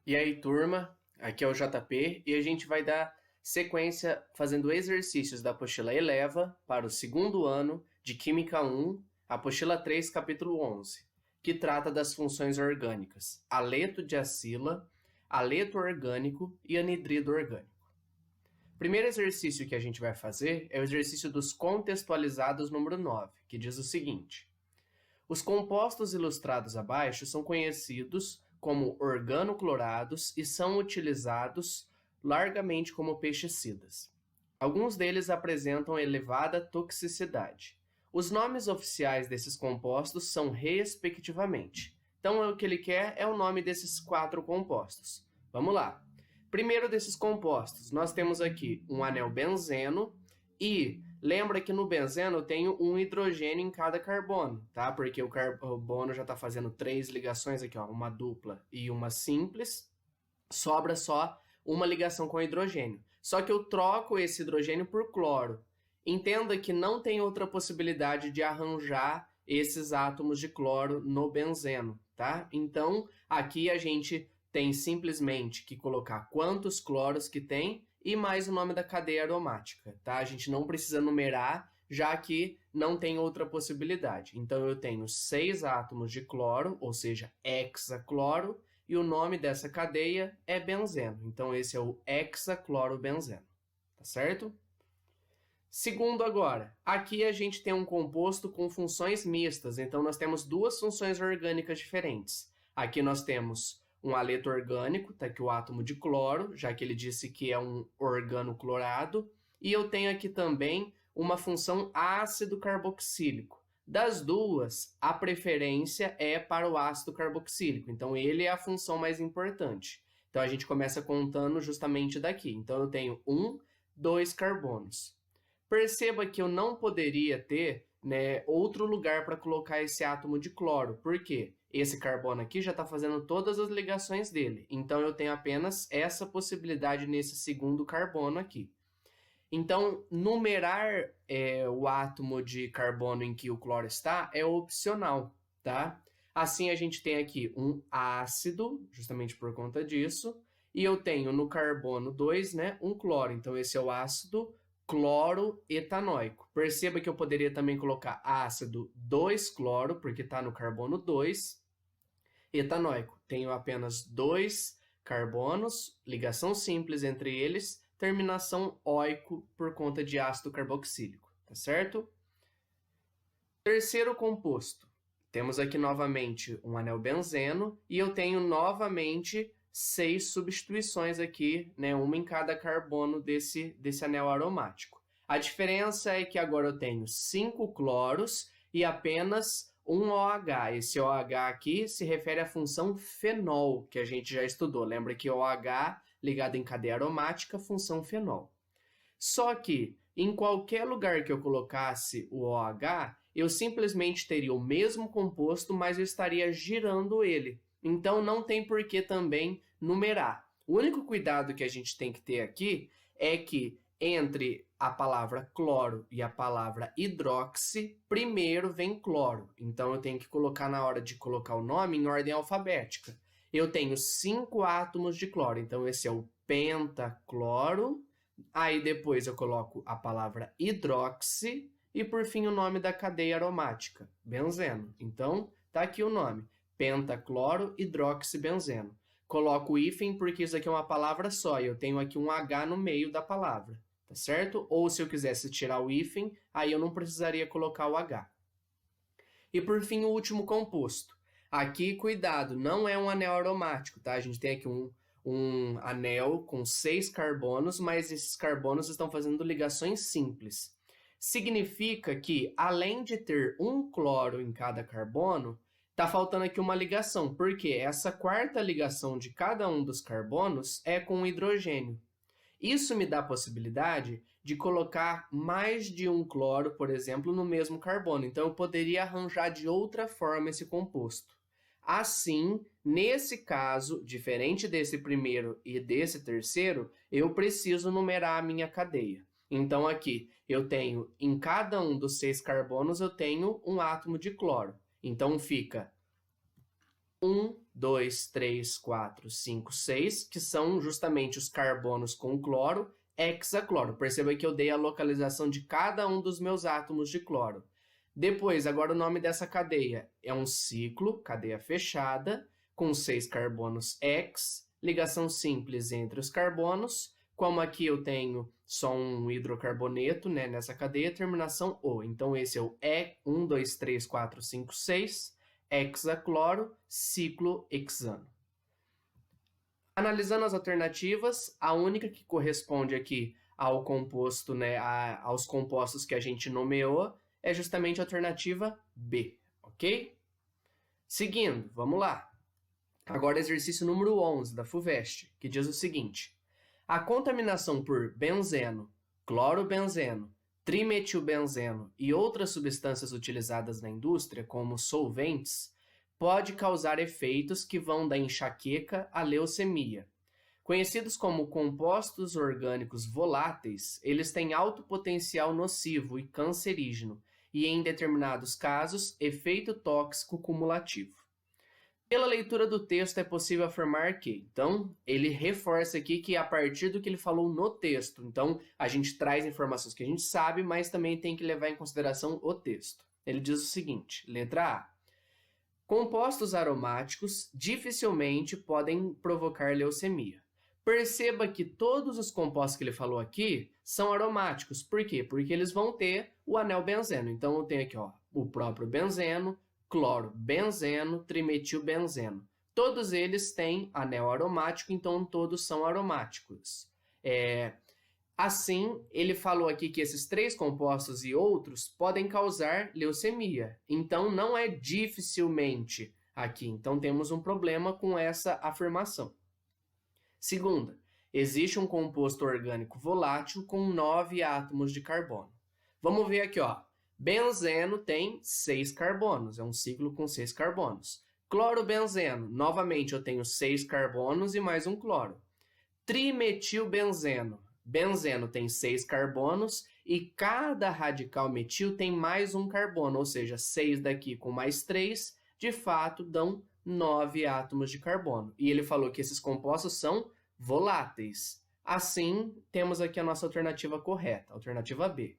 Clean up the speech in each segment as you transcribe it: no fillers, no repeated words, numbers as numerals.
E aí, turma, aqui é o JP e a gente vai dar sequência fazendo exercícios da apostila Eleva para o segundo ano de Química 1, apostila 3, capítulo 11, que trata das funções orgânicas, haleto de acila, haleto orgânico e anidrido orgânico. O primeiro exercício que a gente vai fazer é o exercício dos contextualizados número 9, que diz o seguinte: os compostos ilustrados abaixo são conhecidos como organoclorados e são utilizados largamente como pesticidas. Alguns deles apresentam elevada toxicidade. Os nomes oficiais desses compostos são respectivamente. Então, o que ele quer é o nome desses 4 compostos. Vamos lá. Primeiro desses compostos, nós temos aqui um anel benzeno e lembra que no benzeno tem um hidrogênio em cada carbono, tá? Porque o carbono já está fazendo 3 ligações aqui, ó, uma dupla e uma simples. Sobra só uma ligação com hidrogênio. Só que eu troco esse hidrogênio por cloro. Entenda que não tem outra possibilidade de arranjar esses átomos de cloro no benzeno, tá? Então, aqui a gente tem simplesmente que colocar quantos cloros que tem e mais o nome da cadeia aromática, tá? A gente não precisa numerar, já que não tem outra possibilidade. Então, eu tenho 6 átomos de cloro, ou seja, hexacloro, e o nome dessa cadeia é benzeno. Então, esse é o hexaclorobenzeno, tá certo? Segundo agora, aqui a gente tem um composto com funções mistas, então nós temos 2 funções orgânicas diferentes. Aqui nós temos um haleto orgânico, tá aqui o átomo de cloro, já que ele disse que é um organoclorado, e eu tenho aqui também uma função ácido carboxílico. Das duas, a preferência é para o ácido carboxílico, então ele é a função mais importante. Então a gente começa contando justamente daqui. Então eu tenho 2 carbonos. Perceba que eu não poderia ter, né, outro lugar para colocar esse átomo de cloro. Por quê? Esse carbono aqui já está fazendo todas as ligações dele. Então, eu tenho apenas essa possibilidade nesse segundo carbono aqui. Então, numerar o átomo de carbono em que o cloro está é opcional, tá? Assim, a gente tem aqui um ácido, justamente por conta disso, e eu tenho no carbono 2, né, um cloro. Então, esse é o ácido cloroetanoico. Perceba que eu poderia também colocar ácido 2-cloro, porque está no carbono 2. Etanoico, tenho apenas 2 carbonos, ligação simples entre eles, terminação oico por conta de ácido carboxílico, tá certo? Terceiro composto. Temos aqui novamente um anel benzeno e eu tenho novamente 6 substituições aqui, né, uma em cada carbono desse anel aromático. A diferença é que agora eu tenho 5 cloros e apenas um OH. Esse OH aqui se refere à função fenol, que a gente já estudou. Lembra que OH ligado em cadeia aromática, função fenol. Só que em qualquer lugar que eu colocasse o OH, eu simplesmente teria o mesmo composto, mas eu estaria girando ele. Então, não tem por que também numerar. O único cuidado que a gente tem que ter aqui é que entre a palavra cloro e a palavra hidroxi, primeiro vem cloro. Então, eu tenho que colocar na hora de colocar o nome em ordem alfabética. Eu tenho 5 átomos de cloro, então esse é o pentacloro. Aí depois eu coloco a palavra hidroxi e por fim o nome da cadeia aromática, benzeno. Então, tá aqui o nome, pentacloro hidroxibenzeno. Coloco o hífen porque isso aqui é uma palavra só e eu tenho aqui um H no meio da palavra, tá certo? Ou se eu quisesse tirar o hífen, aí eu não precisaria colocar o H. E por fim o último composto. Aqui, cuidado, não é um anel aromático, tá? A gente tem aqui um anel com 6 carbonos, mas esses carbonos estão fazendo ligações simples. Significa que, além de ter um cloro em cada carbono, está faltando aqui uma ligação, porque essa quarta ligação de cada um dos carbonos é com o hidrogênio. Isso me dá a possibilidade de colocar mais de um cloro, por exemplo, no mesmo carbono. Então, eu poderia arranjar de outra forma esse composto. Assim, nesse caso, diferente desse primeiro e desse terceiro, eu preciso numerar a minha cadeia. Então, aqui, eu tenho, em cada um dos 6 carbonos, eu tenho um átomo de cloro. Então, fica 1, 2, 3, 4, 5, 6, que são justamente os carbonos com cloro, hexacloro. Perceba que eu dei a localização de cada um dos meus átomos de cloro. Depois, agora o nome dessa cadeia é um ciclo, cadeia fechada, com 6 carbonos X, ligação simples entre os carbonos. Como aqui eu tenho só um hidrocarboneto, né, nessa cadeia, terminação O. Então, esse é o E1, 2, 3, 4, 5, 6, hexacloro, ciclo hexano. Analisando as alternativas, a única que corresponde aqui ao composto, né, aos compostos que a gente nomeou, é justamente a alternativa B, ok? Seguindo, vamos lá. Agora exercício número 11 da FUVEST, que diz o seguinte: a contaminação por benzeno, clorobenzeno, trimetilbenzeno e outras substâncias utilizadas na indústria como solventes pode causar efeitos que vão da enxaqueca à leucemia. Conhecidos como compostos orgânicos voláteis, eles têm alto potencial nocivo e cancerígeno e, em determinados casos, efeito tóxico cumulativo. Pela leitura do texto é possível afirmar que, então, ele reforça aqui que a partir do que ele falou no texto, então a gente traz informações que a gente sabe, mas também tem que levar em consideração o texto. Ele diz o seguinte, letra A: compostos aromáticos dificilmente podem provocar leucemia. Perceba que todos os compostos que ele falou aqui são aromáticos. Por quê? Porque eles vão ter o anel benzeno. Então, eu tenho aqui o próprio benzeno, clorobenzeno, trimetilbenzeno. Todos eles têm anel aromático, então todos são aromáticos. Assim, ele falou aqui que esses 3 compostos e outros podem causar leucemia. Então, não é dificilmente aqui. Então, temos um problema com essa afirmação. Segunda, existe um composto orgânico volátil com 9 átomos de carbono. Vamos ver aqui, ó. Benzeno tem 6 carbonos, é um ciclo com 6 carbonos. Clorobenzeno, novamente eu tenho 6 carbonos e mais um cloro. Trimetilbenzeno, benzeno tem 6 carbonos e cada radical metil tem mais um carbono, ou seja, 6 daqui com mais 3, de fato dão 9 átomos de carbono. E ele falou que esses compostos são voláteis. Assim, temos aqui a nossa alternativa correta, alternativa B.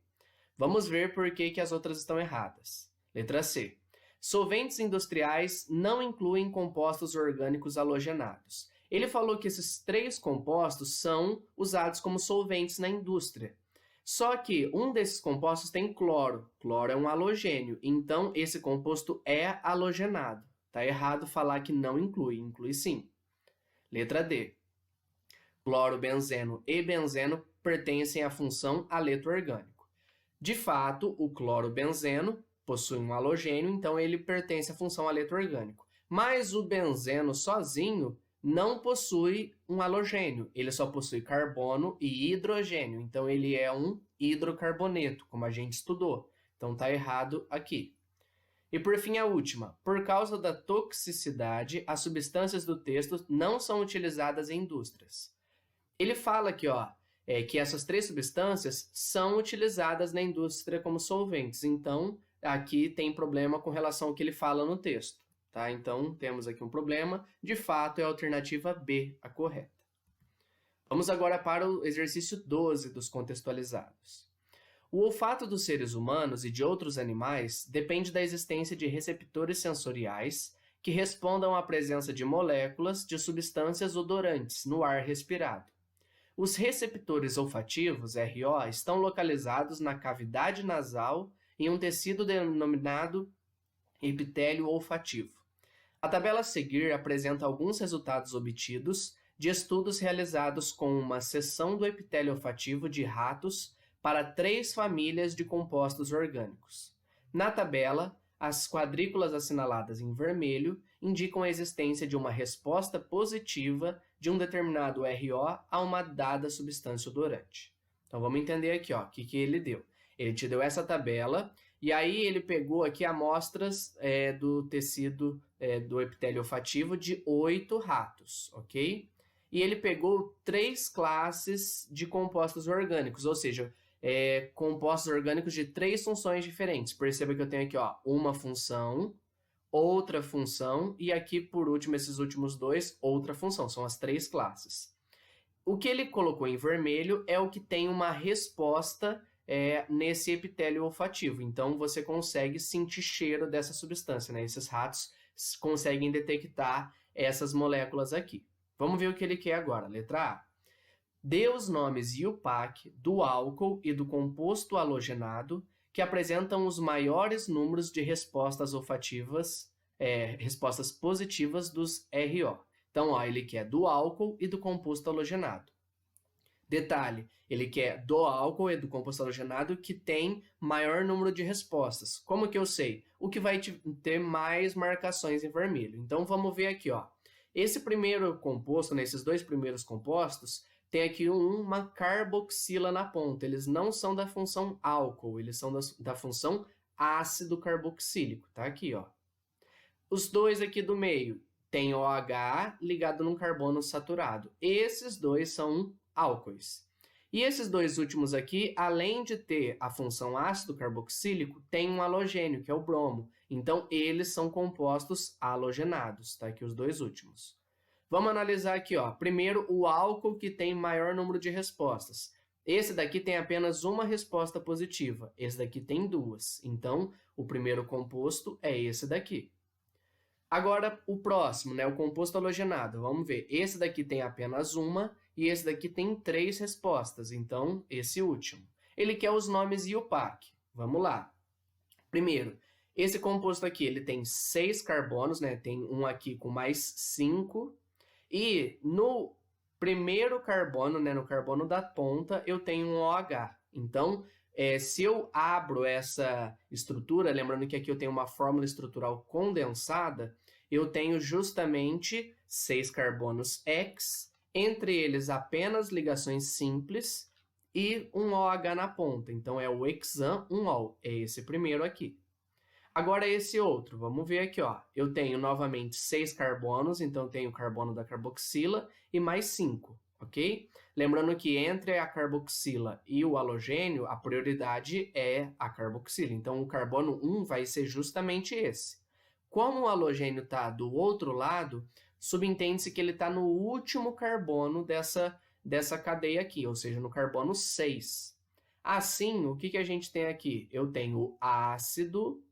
Vamos ver por que as outras estão erradas. Letra C. Solventes industriais não incluem compostos orgânicos halogenados. Ele falou que esses 3 compostos são usados como solventes na indústria. Só que um desses compostos tem cloro. Cloro é um halogênio, então esse composto é halogenado. Está errado falar que não inclui, inclui sim. Letra D. Clorobenzeno e benzeno pertencem à função haleto orgânico. De fato, o clorobenzeno possui um halogênio, então ele pertence à função haleto orgânico. Mas o benzeno sozinho não possui um halogênio, ele só possui carbono e hidrogênio, então ele é um hidrocarboneto, como a gente estudou. Então está errado aqui. E por fim a última, por causa da toxicidade, as substâncias do texto não são utilizadas em indústrias. Ele fala aqui, que essas 3 substâncias são utilizadas na indústria como solventes. Então, aqui tem problema com relação ao que ele fala no texto. Tá? Então, temos aqui um problema. De fato, é a alternativa B a correta. Vamos agora para o exercício 12 dos contextualizados. O olfato dos seres humanos e de outros animais depende da existência de receptores sensoriais que respondam à presença de moléculas de substâncias odorantes no ar respirado. Os receptores olfativos, RO, estão localizados na cavidade nasal em um tecido denominado epitélio olfativo. A tabela a seguir apresenta alguns resultados obtidos de estudos realizados com uma seção do epitélio olfativo de ratos para 3 famílias de compostos orgânicos. Na tabela, as quadrículas assinaladas em vermelho indicam a existência de uma resposta positiva de um determinado RO a uma dada substância odorante. Então, vamos entender aqui, o que ele deu. Ele te deu essa tabela, e aí ele pegou aqui amostras do tecido do epitélio olfativo de 8 ratos, ok? E ele pegou 3 classes de compostos orgânicos, ou seja, compostos orgânicos de 3 funções diferentes. Perceba que eu tenho aqui, uma função, outra função, e aqui, por último, esses últimos dois, outra função. São as 3 classes. O que ele colocou em vermelho é o que tem uma resposta nesse epitélio olfativo. Então, você consegue sentir cheiro dessa substância, né? Esses ratos conseguem detectar essas moléculas aqui. Vamos ver o que ele quer agora. Letra A. Dê os nomes IUPAC do álcool e do composto halogenado que apresentam os maiores números de respostas olfativas, respostas positivas dos RO. Então, ó, ele quer do álcool e do composto halogenado. Detalhe, ele quer do álcool e do composto halogenado que tem maior número de respostas. Como que eu sei? O que vai ter mais marcações em vermelho. Então, vamos ver aqui, ó. Esse primeiro composto, nesses 2 primeiros compostos, tem aqui uma carboxila na ponta. Eles não são da função álcool, eles são da função ácido carboxílico. Tá aqui, ó. Os 2 aqui do meio tem OH ligado num carbono saturado. Esses 2 são álcoois. E esses 2 últimos aqui, além de ter a função ácido carboxílico, tem um halogênio, que é o bromo. Então, eles são compostos halogenados, tá? Aqui os 2 últimos. Vamos analisar aqui, ó. Primeiro, o álcool que tem maior número de respostas. Esse daqui tem apenas uma resposta positiva. Esse daqui tem 2. Então, o primeiro composto é esse daqui. Agora, o próximo, né, o composto halogenado. Vamos ver. Esse daqui tem apenas uma e esse daqui tem 3 respostas. Então, esse último. Ele quer os nomes IUPAC. Vamos lá. Primeiro, esse composto aqui, ele tem 6 carbonos, né? Tem um aqui com mais 5. E no primeiro carbono, né, no carbono da ponta, eu tenho um OH. Então, se eu abro essa estrutura, lembrando que aqui eu tenho uma fórmula estrutural condensada, eu tenho justamente 6 carbonos X, entre eles apenas ligações simples e um OH na ponta. Então, é o hexan-1-ol, é esse primeiro aqui. Agora, esse outro, vamos ver aqui, ó. Eu tenho novamente 6 carbonos, então eu tenho o carbono da carboxila e mais 5, ok? Lembrando que entre a carboxila e o halogênio, a prioridade é a carboxila. Então, o carbono 1 vai ser justamente esse. Como o halogênio está do outro lado, subentende-se que ele está no último carbono dessa cadeia aqui, ou seja, no carbono 6. Assim, o que a gente tem aqui? Eu tenho ácido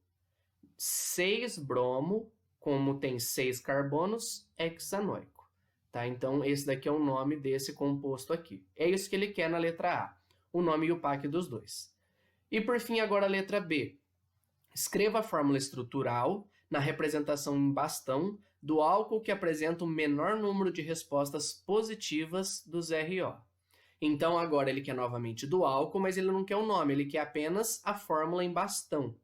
6-bromo, como tem 6 carbonos, hexanoico. Tá? Então, esse daqui é o nome desse composto aqui. É isso que ele quer na letra A, o nome IUPAC dos 2. E, por fim, agora a letra B. Escreva a fórmula estrutural na representação em bastão do álcool que apresenta o menor número de respostas positivas dos RO. Então, agora ele quer novamente do álcool, mas ele não quer o nome, ele quer apenas a fórmula em bastão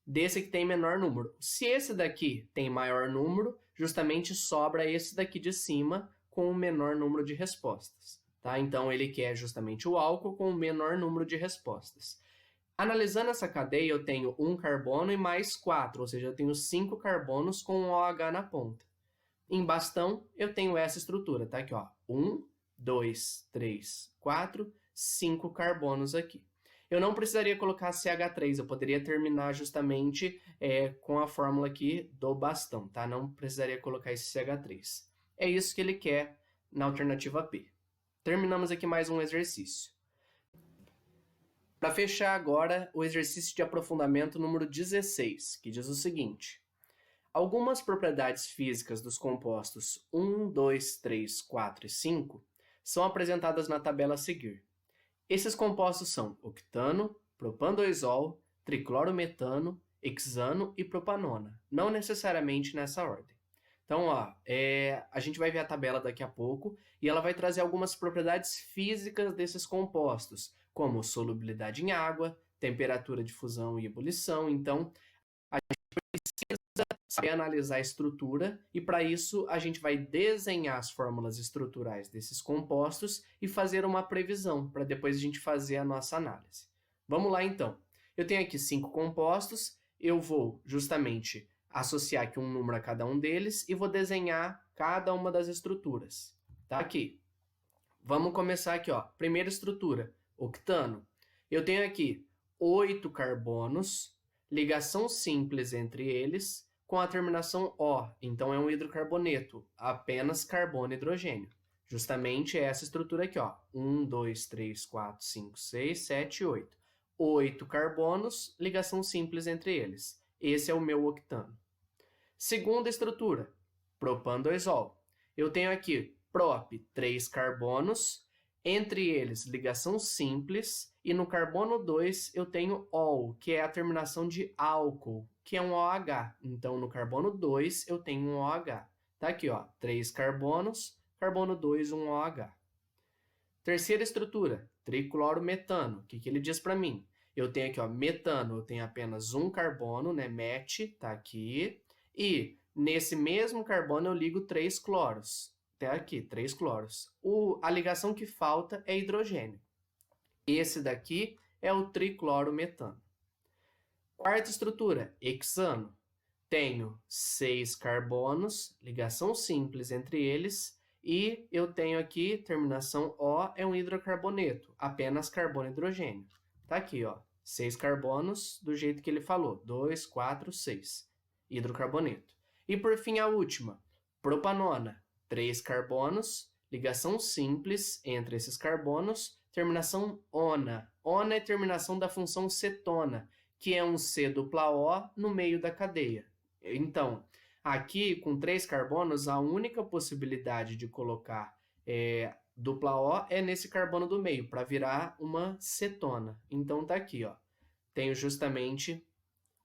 desse que tem menor número. Se esse daqui tem maior número, justamente sobra esse daqui de cima com o menor número de respostas. Tá? Então, ele quer justamente o álcool com o menor número de respostas. Analisando essa cadeia, eu tenho um carbono e mais 4, ou seja, eu tenho 5 carbonos com um OH na ponta. Em bastão, eu tenho essa estrutura, tá? Aqui, ó, 1, 2, 3, 4, 5 carbonos aqui. Eu não precisaria colocar CH3, eu poderia terminar justamente com a fórmula aqui do bastão, tá? Não precisaria colocar esse CH3. É isso que ele quer na alternativa P. Terminamos aqui mais um exercício. Para fechar agora, o exercício de aprofundamento número 16, que diz o seguinte. Algumas propriedades físicas dos compostos 1, 2, 3, 4 e 5 são apresentadas na tabela a seguir. Esses compostos são octano, propan-2-ol, triclorometano, hexano e propanona. Não necessariamente nessa ordem. Então, ó, a gente vai ver a tabela daqui a pouco e ela vai trazer algumas propriedades físicas desses compostos, como solubilidade em água, temperatura de fusão e ebulição. Então, a gente precisa saber analisar a estrutura e, para isso, a gente vai desenhar as fórmulas estruturais desses compostos e fazer uma previsão, para depois a gente fazer a nossa análise. Vamos lá, então. Eu tenho aqui 5 compostos, eu vou justamente associar aqui um número a cada um deles e vou desenhar cada uma das estruturas. Tá aqui. Vamos começar aqui, ó. Primeira estrutura, octano. Eu tenho aqui 8 carbonos, ligação simples entre eles, com a terminação O, então é um hidrocarboneto, apenas carbono e hidrogênio. Justamente essa estrutura aqui, ó. 1, 2, 3, 4, 5, 6, 7, 8. 8 carbonos, ligação simples entre eles. Esse é o meu octano. Segunda estrutura, propan-2-ol. Eu tenho aqui prop, 3 carbonos, entre eles ligação simples, e no carbono 2 eu tenho ol, que é a terminação de álcool, que é um OH. Então, no carbono 2 eu tenho um OH. Tá aqui, ó, 3 carbonos, carbono 2, um OH. Terceira estrutura, triclorometano. O que ele diz para mim? Eu tenho aqui, ó, metano, eu tenho apenas um carbono, né, met, tá aqui. E nesse mesmo carbono eu ligo 3 cloros. Até aqui, 3 cloros. A ligação que falta é hidrogênio. Esse daqui é o triclorometano. Quarta estrutura, hexano. Tenho 6 carbonos, ligação simples entre eles, e eu tenho aqui, terminação O, é um hidrocarboneto, apenas carbono e hidrogênio. Tá aqui, ó, 6 carbonos, do jeito que ele falou, 2, 4, 6, hidrocarboneto. E por fim a última, propanona, 3 carbonos, ligação simples entre esses carbonos, terminação ona. Ona é terminação da função cetona, que é um C dupla O no meio da cadeia. Então, aqui com 3 carbonos, a única possibilidade de colocar dupla O é nesse carbono do meio, para virar uma cetona. Então, tá aqui, ó. Tenho justamente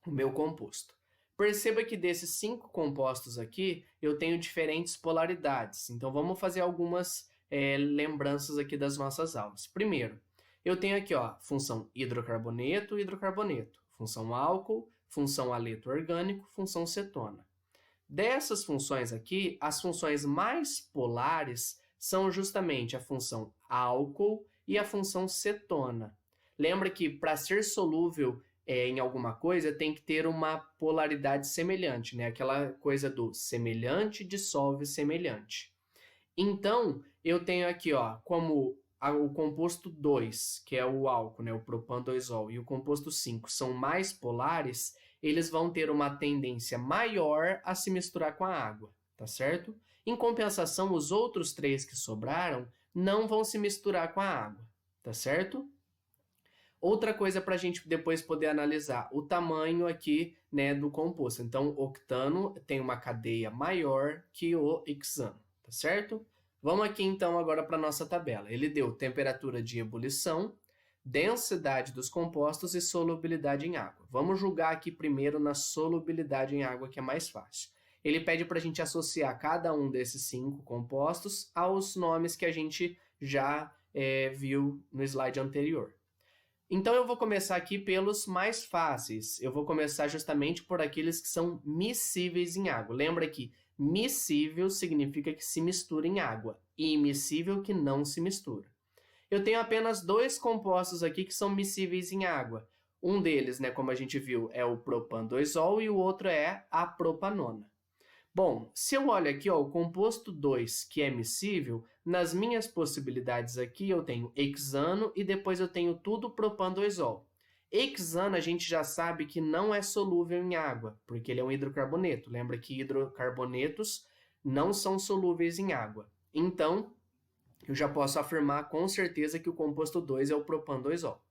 o meu composto. Perceba que desses 5 compostos aqui, eu tenho diferentes polaridades. Então, vamos fazer algumas lembranças aqui das nossas aulas. Primeiro, eu tenho aqui, ó, função hidrocarboneto, hidrocarboneto, função álcool, função aleto orgânico, função cetona. Dessas funções aqui, as funções mais polares são justamente a função álcool e a função cetona. Lembra que para ser solúvel em alguma coisa, tem que ter uma polaridade semelhante, né? Aquela coisa do semelhante dissolve semelhante. Então, eu tenho aqui, ó, como o composto 2, que é o álcool, né, o propan-2-ol, e o composto 5 são mais polares, eles vão ter uma tendência maior a se misturar com a água, tá certo? Em compensação, os outros 3 que sobraram não vão se misturar com a água, tá certo? Outra coisa para a gente depois poder analisar, o tamanho aqui, né, do composto. Então, o octano tem uma cadeia maior que o hexano, tá certo? Vamos aqui, então, agora para a nossa tabela. Ele deu temperatura de ebulição, densidade dos compostos e solubilidade em água. Vamos julgar aqui primeiro na solubilidade em água, que é mais fácil. Ele pede para a gente associar cada um desses 5 compostos aos nomes que a gente já viu no slide anterior. Então, eu vou começar aqui pelos mais fáceis. Eu vou começar justamente por aqueles que são miscíveis em água. Lembra que miscível significa que se mistura em água e immiscível que não se mistura. Eu tenho apenas 2 compostos aqui que são miscíveis em água. Um deles, né, como a gente viu, é o propan-2-ol e o outro é a propanona. Bom, se eu olho aqui, ó, o composto 2, que é miscível, nas minhas possibilidades aqui eu tenho hexano e depois eu tenho tudo propan-2-ol. Hexano a gente já sabe que não é solúvel em água, porque ele é um hidrocarboneto. Lembra que hidrocarbonetos não são solúveis em água. Então, eu já posso afirmar com certeza que o composto 2 é o propan-2-ol.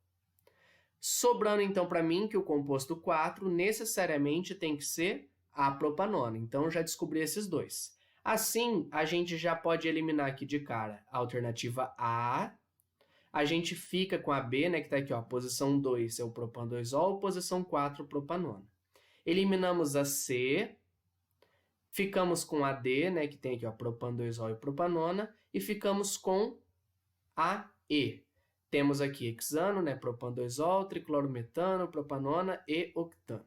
Sobrando então para mim que o composto 4 necessariamente tem que ser a propanona. Então, eu já descobri esses 2. Assim, a gente já pode eliminar aqui de cara a alternativa A. A gente fica com a B, né, que está aqui, ó, posição 2 é o propan-2-ol, posição 4 propanona. Eliminamos a C, ficamos com a D, né, que tem aqui, ó, propan-2-ol e propanona, e ficamos com a E. Temos aqui hexano, né, propan-2-ol, triclorometano, propanona e octano.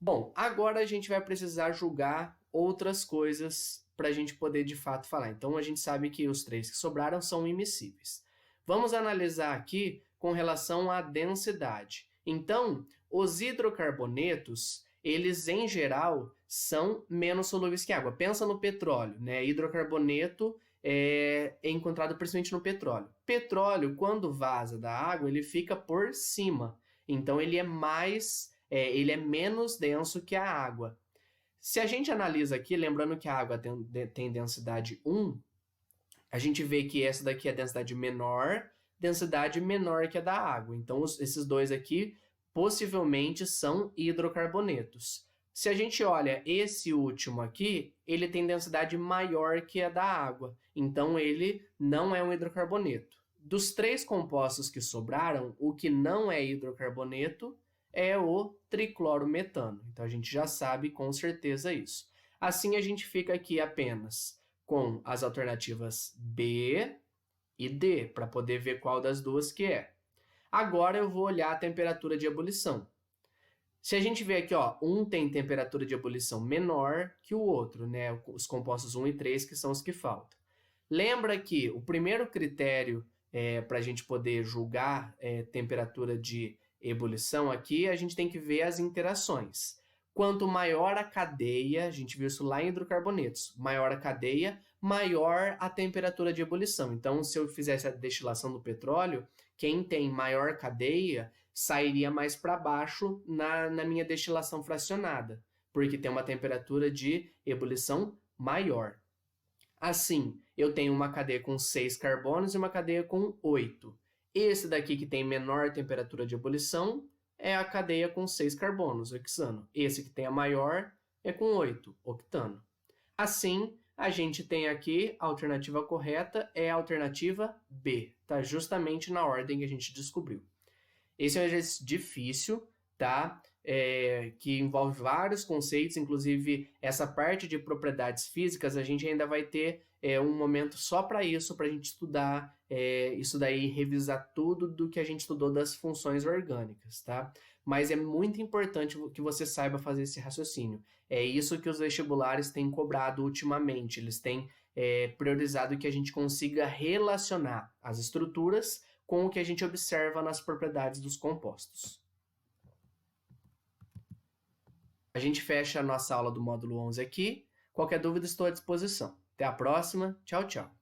Bom, agora a gente vai precisar julgar outras coisas para a gente poder de fato falar. Então, a gente sabe que os 3 que sobraram são immiscíveis. Vamos analisar aqui com relação à densidade. Então, os hidrocarbonetos, eles em geral são menos solúveis que água. Pensa no petróleo, né? Hidrocarboneto é encontrado principalmente no petróleo. Petróleo, quando vaza da água, ele fica por cima. Então, ele é menos denso que a água. Se a gente analisa aqui, lembrando que a água tem densidade 1, a gente vê que essa daqui é a densidade menor que a da água. Então, esses dois aqui possivelmente são hidrocarbonetos. Se a gente olha esse último aqui, ele tem densidade maior que a da água. Então, ele não é um hidrocarboneto. Dos 3 compostos que sobraram, o que não é hidrocarboneto é o triclorometano. Então, a gente já sabe com certeza isso. Assim, a gente fica aqui apenas com as alternativas B e D, para poder ver qual das duas que é. Agora eu vou olhar a temperatura de ebulição. Se a gente ver aqui, ó, um tem temperatura de ebulição menor que o outro, né? Os compostos 1 e 3, que são os que faltam. Lembra que o primeiro critério para a gente poder julgar temperatura de ebulição aqui, a gente tem que ver as interações. Quanto maior a cadeia, a gente viu isso lá em hidrocarbonetos, maior a cadeia, maior a temperatura de ebulição. Então, se eu fizesse a destilação do petróleo, quem tem maior cadeia sairia mais para baixo na minha destilação fracionada, porque tem uma temperatura de ebulição maior. Assim, eu tenho uma cadeia com 6 carbonos e uma cadeia com 8. Esse daqui que tem menor temperatura de ebulição é a cadeia com 6 carbonos, hexano. Esse que tem a maior é com 8, octano. Assim, a gente tem aqui a alternativa correta é a alternativa B, tá? Justamente na ordem que a gente descobriu. Esse é um exercício difícil, tá? Que envolve vários conceitos, inclusive essa parte de propriedades físicas, a gente ainda vai ter um momento só para isso, para a gente estudar isso daí, revisar tudo do que a gente estudou das funções orgânicas, tá? Mas é muito importante que você saiba fazer esse raciocínio. É isso que os vestibulares têm cobrado ultimamente, eles têm priorizado que a gente consiga relacionar as estruturas com o que a gente observa nas propriedades dos compostos. A gente fecha a nossa aula do módulo 11 aqui. Qualquer dúvida, estou à disposição. Até a próxima. Tchau, tchau.